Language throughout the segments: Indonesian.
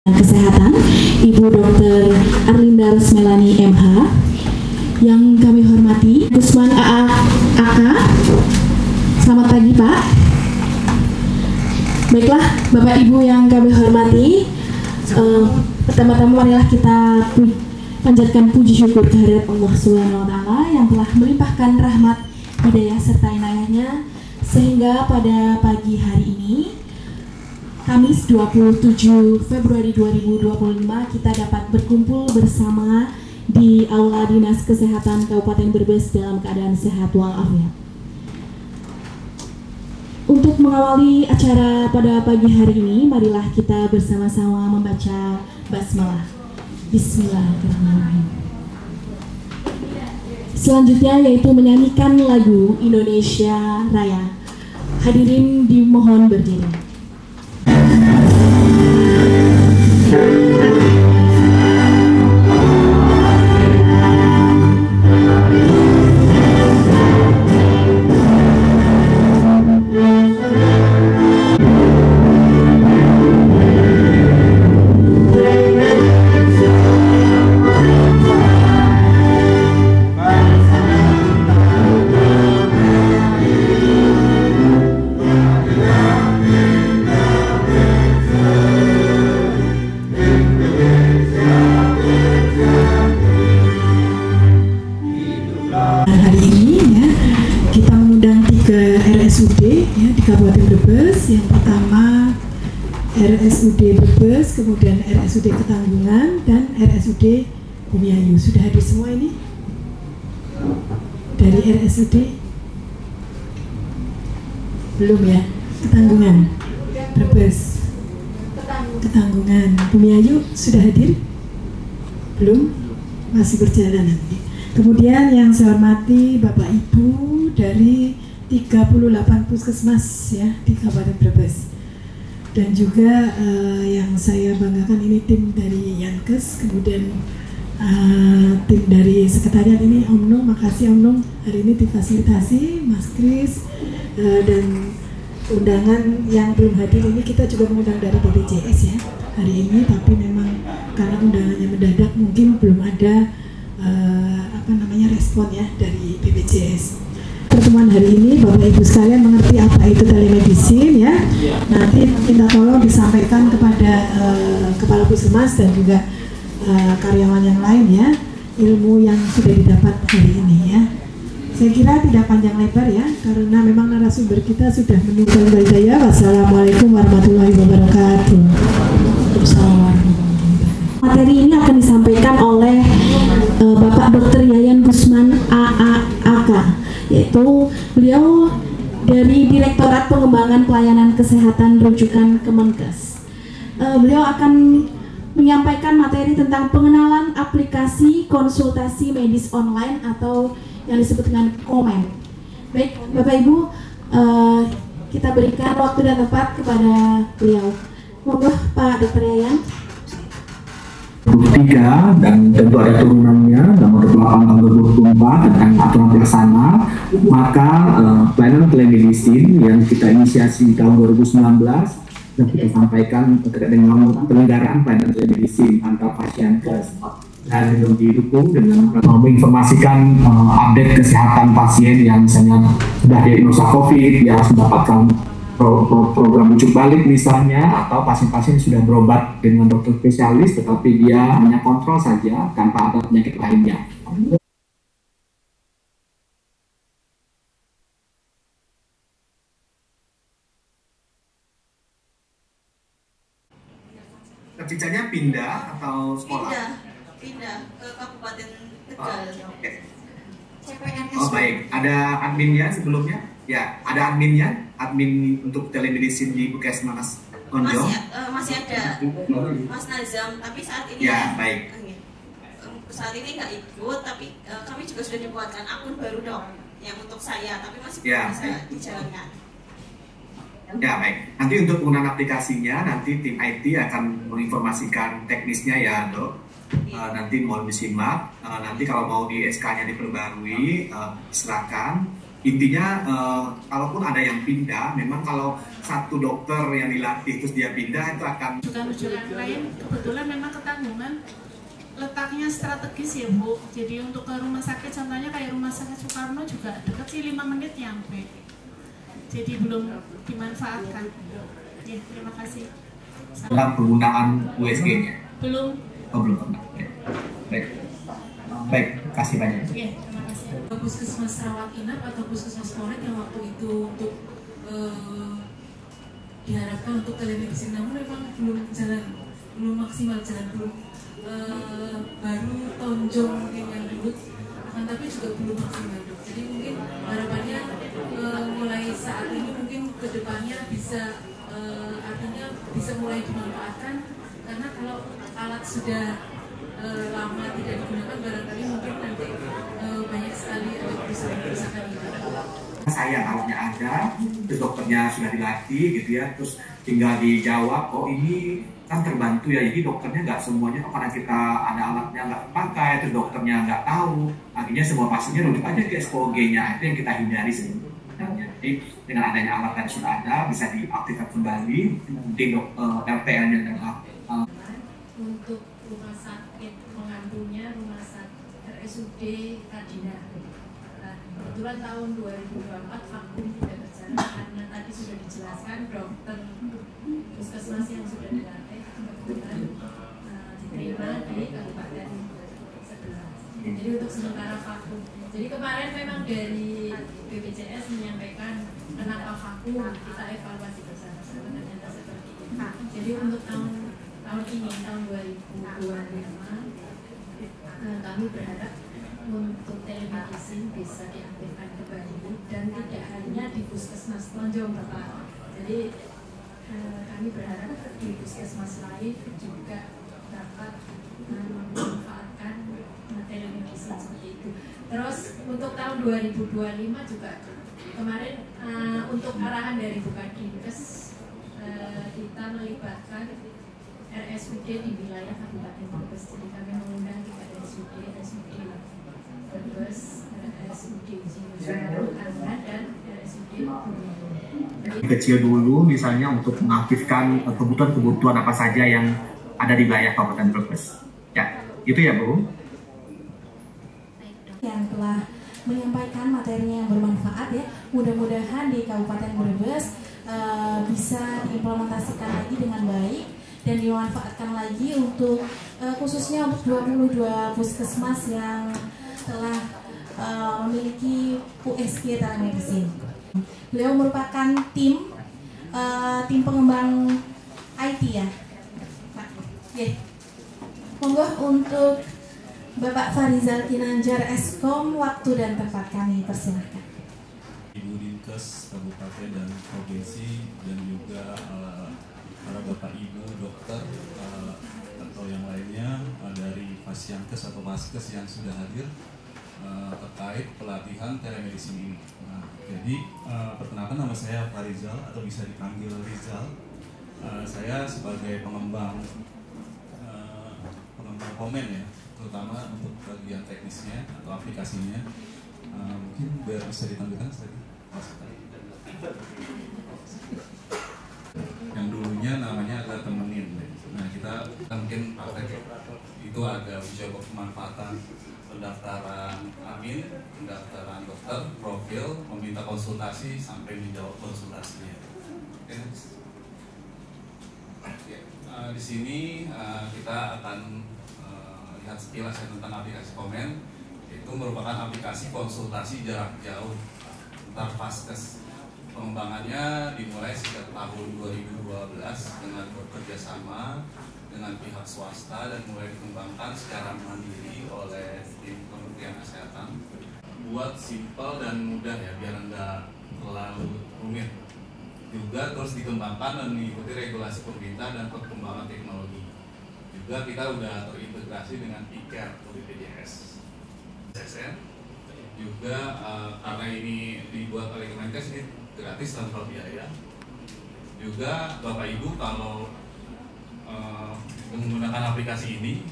Kesehatan, Ibu Dr. Arlinda Rusmelani MH, yang kami hormati Gusman AA AK. Selamat pagi Pak. Baiklah Bapak Ibu yang kami hormati, pertama-tama marilah kita panjatkan puji syukur kehadirat Allah Subhanahu wa Ta'ala yang telah melimpahkan rahmat, hidayah serta inayahnya sehingga pada pagi hari ini Kamis 27 Februari 2025 kita dapat berkumpul bersama di Aula Dinas Kesehatan Kabupaten Brebes dalam keadaan sehat walafiat. Untuk mengawali acara pada pagi hari ini, marilah kita bersama-sama membaca basmalah. Bismillahirrahmanirrahim. Selanjutnya yaitu menyanyikan lagu Indonesia Raya. Hadirin dimohon berdiri. Di Kabupaten Brebes, yang pertama RSUD Brebes, kemudian RSUD Ketanggungan, dan RSUD Bumiayu. Sudah hadir semua ini? Dari RSUD? Belum ya? Ketanggungan, Brebes, Ketanggungan, Bumiayu sudah hadir? Belum? Masih berjalan nanti. Kemudian yang saya hormati Bapak Ibu dari 38 puskesmas ya di Kabupaten Brebes, dan juga yang saya banggakan ini tim dari Yankes, kemudian tim dari sekretariat ini Om Nung, makasih Om Nung hari ini difasilitasi Mas Kris, dan undangan yang belum hadir ini kita juga mengundang dari BPJS ya hari ini, tapi memang karena undangannya mendadak mungkin belum ada respon ya dari BPJS. Pertemuan hari ini Bapak Ibu sekalian mengerti apa itu telemedicine ya. Nanti minta tolong disampaikan kepada kepala puskesmas dan juga karyawan yang lain ya, ilmu yang sudah didapat hari ini ya. Saya kira tidak panjang lebar ya, karena memang narasumber kita sudah meninggal saya. Wassalamualaikum warahmatullahi wabarakatuh. Materi ini akan disampaikan oleh Bapak Dr. Yayan Gusman AA-AK, yaitu beliau dari Direktorat Pengembangan Pelayanan Kesehatan Rujukan Kemenkes. Beliau akan menyampaikan materi tentang pengenalan aplikasi konsultasi medis online atau yang disebut dengan KOMEN. Baik, Bapak Ibu, kita berikan waktu dan tempat kepada beliau. Monggo Pak Dr. Yayan. 2023 dan tentu ada turunannya nomor 8 tahun 2024 tentang aturan pelaksana, maka pelayanan telemedicine yang kita inisiasi tahun 2019 dan kita sampaikan terkait dengan penyelenggaraan pelayanan telemedicine antar pasien dan didukung dengan menginformasikan update kesehatan pasien yang misalnya sudah diagnosa COVID, dia harus mendapatkan program rujuk balik misalnya, atau pasien-pasien sudah berobat dengan dokter spesialis tetapi dia hanya kontrol saja tanpa ada penyakit lainnya. Kerjanya pindah atau sekolah? Pindah ke Kabupaten Tegal. CPNS. Oh baik, ada adminnya sebelumnya? Ya, ada adminnya, admin untuk telemedicine di Puskesmas Konjo. Masih ada Mas Nazam, tapi saat ini ya baik. Saat ini nggak ikut, tapi kami juga sudah dibuatkan akun baru dong, yang untuk saya, tapi masih ya, bisa dijalankan. Ya baik, nanti untuk penggunaan aplikasinya nanti tim IT akan menginformasikan teknisnya ya Dok. Nanti mohon disimak. Nanti kalau mau di SK-nya diperbarui, silakan. Intinya kalaupun ada yang pindah, memang kalau satu dokter yang dilatih terus dia pindah itu akan rujukan lain. Kebetulan memang ketanggungan letaknya strategis ya Bu. Jadi untuk ke rumah sakit contohnya kayak rumah sakit Soekarno juga dekat sih, 5 menit nyampe. Jadi belum dimanfaatkan. Ya, terima kasih. dalam penggunaan USG-nya. Belum. Oh, belum pernah. Ya. Baik, kasih banyak. Ya, terima kasih. Puskesmas rawat inap atau puskesmas korek yang waktu itu untuk diharapkan untuk telemedicine, namun memang belum maksimal jalan, belum baru tonjong mungkin yang dulu, akan tapi juga belum maksimal. Jadi mungkin harapannya mulai saat ini mungkin kedepannya bisa artinya bisa mulai dimanfaatkan, karena kalau alat sudah lama tidak digunakan barangkali mungkin nanti banyak sekali kerusakan itu. Saya alatnya ada, terus dokternya sudah dilatih gitu ya, terus tinggal dijawab, oh ini kan terbantu ya, jadi dokternya nggak semuanya, oh, karena kita ada alatnya nggak pakai, terus dokternya nggak tahu, akhirnya semua pasiennya rujuk aja ke SPOG-nya, itu yang kita hindari sebenarnya. Jadi dengan adanya alat yang sudah ada, bisa diaktifkan kembali, mungkin RPL-nya dan untuk rumah sakit pengandungnya rumah sakit RSUD Kadina. Nah, kebetulan tahun 2024 vakum tidak berjalan karena tadi sudah dijelaskan dokter puskesmas yang sudah dilatih kebetulan diterima di kabupaten sebelah. Jadi untuk sementara vakum. Jadi kemarin memang dari BPJS menyampaikan kenapa vakum, kita evaluasi bersama-sama, ternyata seperti itu. Jadi untuk tahun ini, tahun 2025, kami berharap untuk telemedicine bisa diaktifkan kembali dan tidak hanya di puskesmas Tonjong, Bapak. Jadi kami berharap di puskesmas lain juga dapat memanfaatkan telemedicine seperti itu. Terus untuk tahun 2025 juga kemarin untuk arahan dari Bukadinkes kita melibatkan RSUD di wilayah Kabupaten Brebes. Jadi kami mengundang 3 RSUD Brebes, RSUD Angga dan RSUD Bumi. Kecil dulu misalnya untuk mengaktifkan kebutuhan-kebutuhan apa saja yang ada di wilayah Kabupaten Brebes. Ya, itu ya Bu. Yang telah menyampaikan materinya yang bermanfaat ya. Mudah-mudahan di Kabupaten Brebes bisa diimplementasikan lagi dengan baik dan dimanfaatkan lagi untuk khususnya untuk 22 puskesmas yang telah memiliki USG telemedicine. Beliau merupakan tim pengembang IT ya, Pak. Yeah. Monggo untuk Bapak Farizal Kinanjar Eskom, waktu dan tempat kami persilahkan. Ibu Dinkes Kabupaten dan Provinsi dan juga para Bapak Ibu dokter atau yang lainnya dari Pasyankes atau Vaskes yang sudah hadir terkait pelatihan telemedicine ini. Jadi perkenalkan, nama saya Farizal atau bisa dipanggil Rizal. Saya sebagai pengembang komen ya, terutama untuk bagian teknisnya atau aplikasinya. Mungkin biar bisa ditampilkan sedikit. Yang dulunya namanya adalah Temenin. Nah, kita mungkin praktek itu ada uji coba pemanfaatan pendaftaran admin, pendaftaran dokter, profil, meminta konsultasi sampai menjawab konsultasinya. Di sini kita akan lihat sekilas tentang aplikasi komen. Itu merupakan aplikasi konsultasi jarak jauh antar Vaskes. Pengembangannya dimulai sejak tahun 2012 dengan bekerja sama dengan pihak swasta dan mulai dikembangkan secara mandiri oleh tim Kementerian Kesehatan. Buat simpel dan mudah ya, biar enggak terlalu rumit. Juga terus dikembangkan dan mengikuti regulasi pemerintah dan perkembangan teknologi. Juga kita udah terintegrasi dengan e-care atau BPJS. Juga karena ini dibuat oleh Kemenkes, ini gratis tanpa biaya. Juga Bapak Ibu kalau menggunakan aplikasi ini,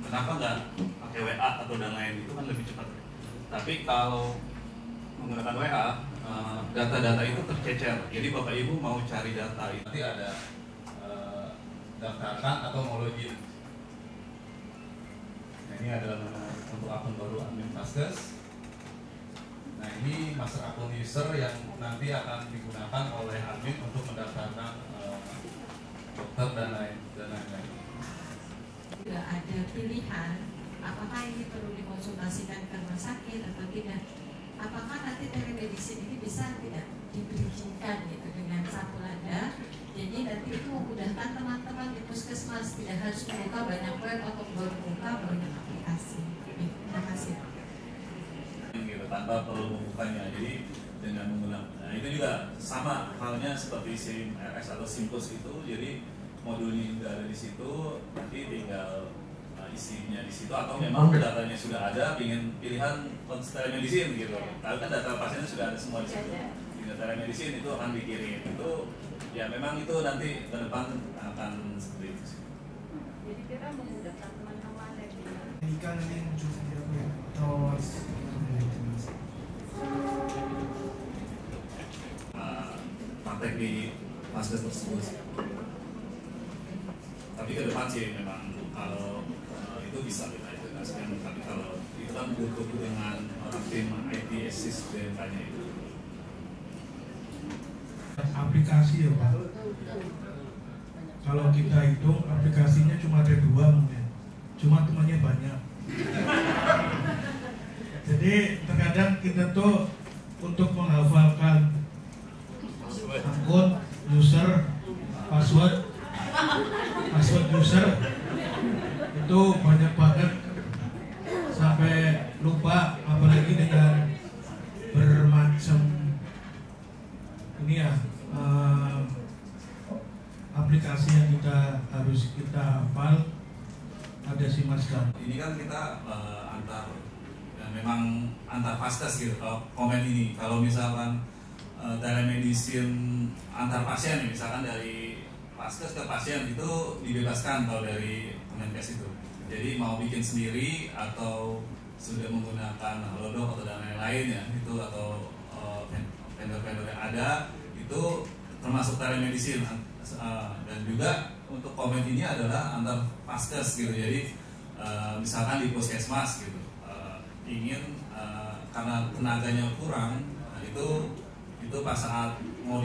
kenapa nggak pakai WA atau dan lain, itu kan lebih cepat. Tapi kalau menggunakan WA, data-data itu tercecer. Jadi Bapak Ibu mau cari data itu nanti ada daftarkan atau mau login. Nah, ini adalah untuk akun baru admin Faskes. Nah, ini master akun user yang nanti akan digunakan oleh admin untuk mendaftarkan dokter dan lain-lain. Juga ada pilihan apakah ini perlu dikonsultasikan ke rumah sakit atau tidak. Apakah nanti telemedicine ini bisa tidak diberikan gitu dengan satu lada. Jadi nanti itu memudahkan teman-teman di puskesmas, tidak harus membuka banyak web atau membuka banyak aplikasi. Terima kasih. Gitu, tanpa perlu membukanya. Jadi dengan menggunakan, nah itu juga sama halnya seperti SIM RS atau SIMPLUS itu. Jadi modulnya juga ada di situ, nanti tinggal isinya di situ atau memang datanya sudah ada, ingin pilihan telemedicine gitu. Tapi kan data pasiennya sudah ada semua di situ. Tinggal telemedicine itu akan dikirim. Itu ya memang itu nanti ke depan akan seperti itu sih. Jadi kita memudahkan teman-teman ikan ini muncul sendiri apa ya? Atau praktek di Faskes tersebut. Tapi ke depan sih memang kalau itu bisa kita integrasikan, tapi kalau itu kan butuh dengan orang tim IT assist BMK-nya itu. aplikasi ya Pak. Kalau kita hitung aplikasinya cuma ada 2 mungkin, cuma temannya banyak. Jadi terkadang kita tuh untuk menghafalkan akun user, password user itu banyak banget sampai lupa, apalagi dengan bermacam ini ya aplikasi yang harus kita hafal. Ada si Mas Dan. Ini kan kita memang antar Faskes gitu. Kalau komen ini, kalau misalkan telemedicine antar pasien, misalkan dari Faskes ke pasien itu dibebaskan kalau dari Kemenkes itu. Jadi mau bikin sendiri atau sudah menggunakan Halodoc atau dan lain-lain ya itu, atau vendor-vendor yang ada itu termasuk telemedicine. Dan juga untuk komen ini adalah antar Faskes gitu. Jadi misalkan di puskesmas gitu ingin karena tenaganya kurang, nah itu pas saat mau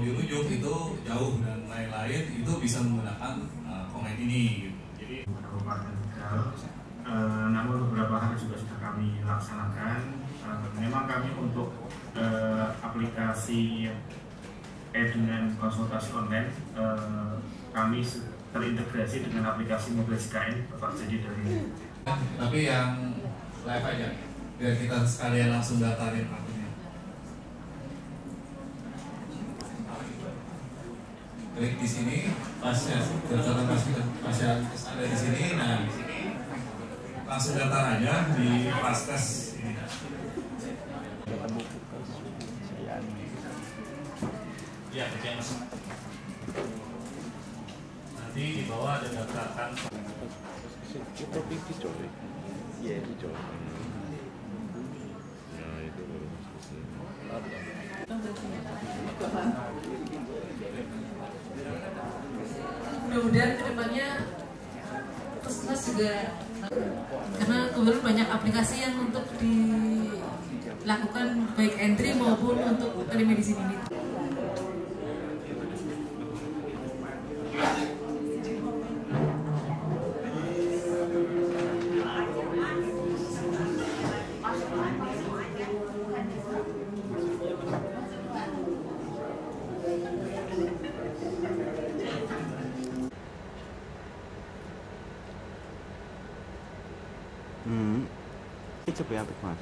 dirujuk itu jauh dan lain-lain, itu bisa menggunakan komen ini gitu. Jadi Kabupaten Tegal, namun beberapa hal juga sudah kami laksanakan. Memang kami untuk aplikasi dengan konsultasi online, kami terintegrasi dengan aplikasi Mobil SKN, Bapak. Jadi dari tapi yang live aja biar kita sekalian langsung daftarin akunnya. Klik di sini, pasien daftarkan pasien ada di sini. Nah, di sini langsung daftar aja di Faskes ini. Ya, nanti di bawah ada daftarkan. Iya, itu. Ya, itu baru mudah-mudahan kedepannya puskesmas juga, karena kebetulan banyak aplikasi yang untuk dilakukan baik entry maupun untuk telemedicine ini. Itu coba Mas.